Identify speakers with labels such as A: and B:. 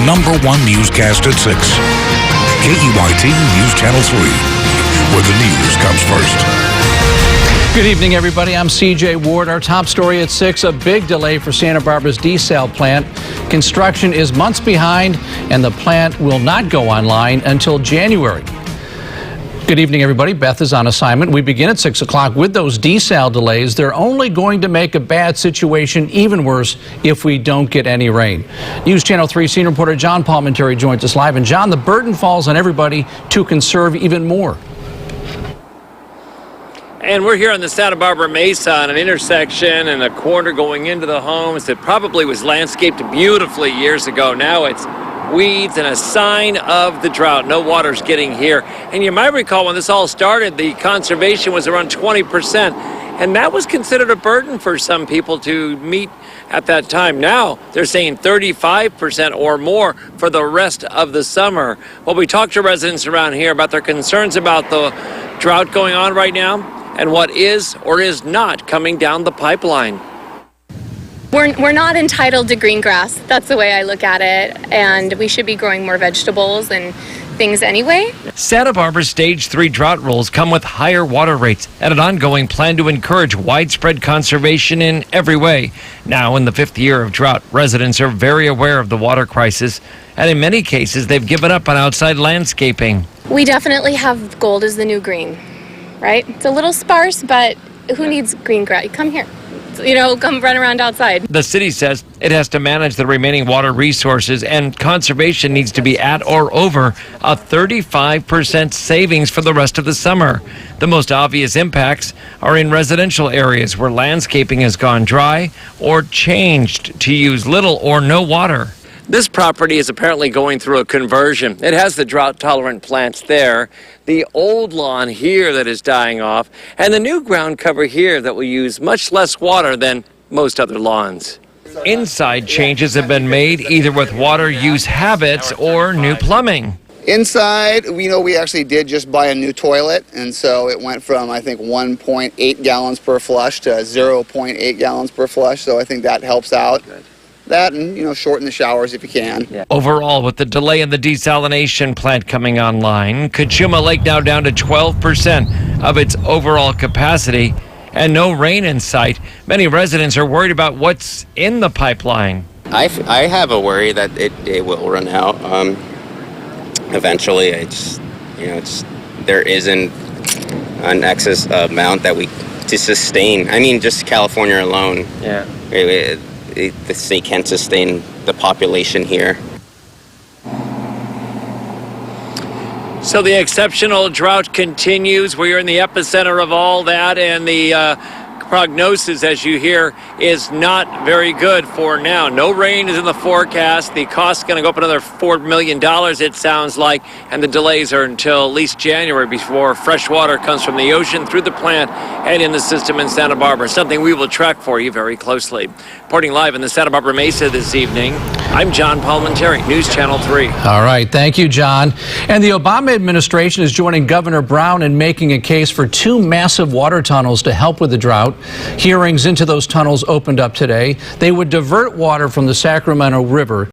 A: #1 newscast at 6. KEYT News Channel 3, where the news comes first.
B: Good evening, everybody. I'm CJ Ward. Our top story at 6, a big delay for Santa Barbara's desal plant. Construction is months behind, and the plant will not go online until January. Good evening, everybody. Beth is on assignment. We begin at 6 o'clock with those desal delays. They're only going to make a bad situation even worse if we don't get any rain. News Channel 3 senior reporter John Palmentary joins us live. And John, the burden falls on everybody to conserve even more.
C: And we're here on the Santa Barbara Mesa on an intersection and a corner going into the homes that probably was landscaped beautifully years ago. Now it's weeds and a sign of the drought. No water's getting here. And you might recall when this all started, the conservation was around 20%. And that was considered a burden for some people to meet at that time. Now they're saying 35% or more for the rest of the summer. Well, we talked to residents around here about their concerns about the drought going on right now and what is or is not coming down the pipeline.
D: We're not entitled to green grass. That's the way I look at it. And we should be growing more vegetables and things anyway.
E: Santa Barbara's Stage 3 drought rules come with higher water rates and an ongoing plan to encourage widespread conservation in every way. Now, in the 5th year of drought, residents are very aware of the water crisis, and in many cases, they've given up on outside landscaping.
D: We definitely have gold is the new green, right? It's a little sparse, but who needs green grass? Come here. Come run around outside.
E: The city says it has to manage the remaining water resources, and conservation needs to be at or over a 35% savings for the rest of the summer. The most obvious impacts are in residential areas where landscaping has gone dry or changed to use little or no water.
C: This property is apparently going through a conversion. It has the drought-tolerant plants there, the old lawn here that is dying off, and the new ground cover here that will use much less water than most other lawns.
E: Inside changes have been made either with water use habits or new plumbing.
F: Inside, we actually did just buy a new toilet, and so it went from, I think, 1.8 gallons per flush to 0.8 gallons per flush, so I think that helps out.
C: Good.
F: That and, shorten the showers if you can.
C: Yeah.
E: Overall, with the delay in the desalination plant coming online, Cachuma Lake now down to 12% of its overall capacity and no rain in sight. Many residents are worried about what's in the pipeline.
G: I have a worry that it will run out. Eventually, there isn't an excess amount that to sustain. I mean, just California alone.
C: Yeah.
G: The state can't sustain the population here.
C: So the exceptional drought continues. We are in the epicenter of all that, and the prognosis, as you hear, is not very good for now. No rain is in the forecast. The cost is going to go up another $4 million, it sounds like, and the delays are until at least January before fresh water comes from the ocean through the plant and in the system in Santa Barbara, something we will track for you very closely. Reporting live in the Santa Barbara Mesa this evening, I'm John Palmentary, News Channel 3.
B: All right. Thank you, John. And the Obama administration is joining Governor Brown in making a case for 2 massive water tunnels to help with the drought. Hearings into those tunnels opened up today. They would divert water from the Sacramento River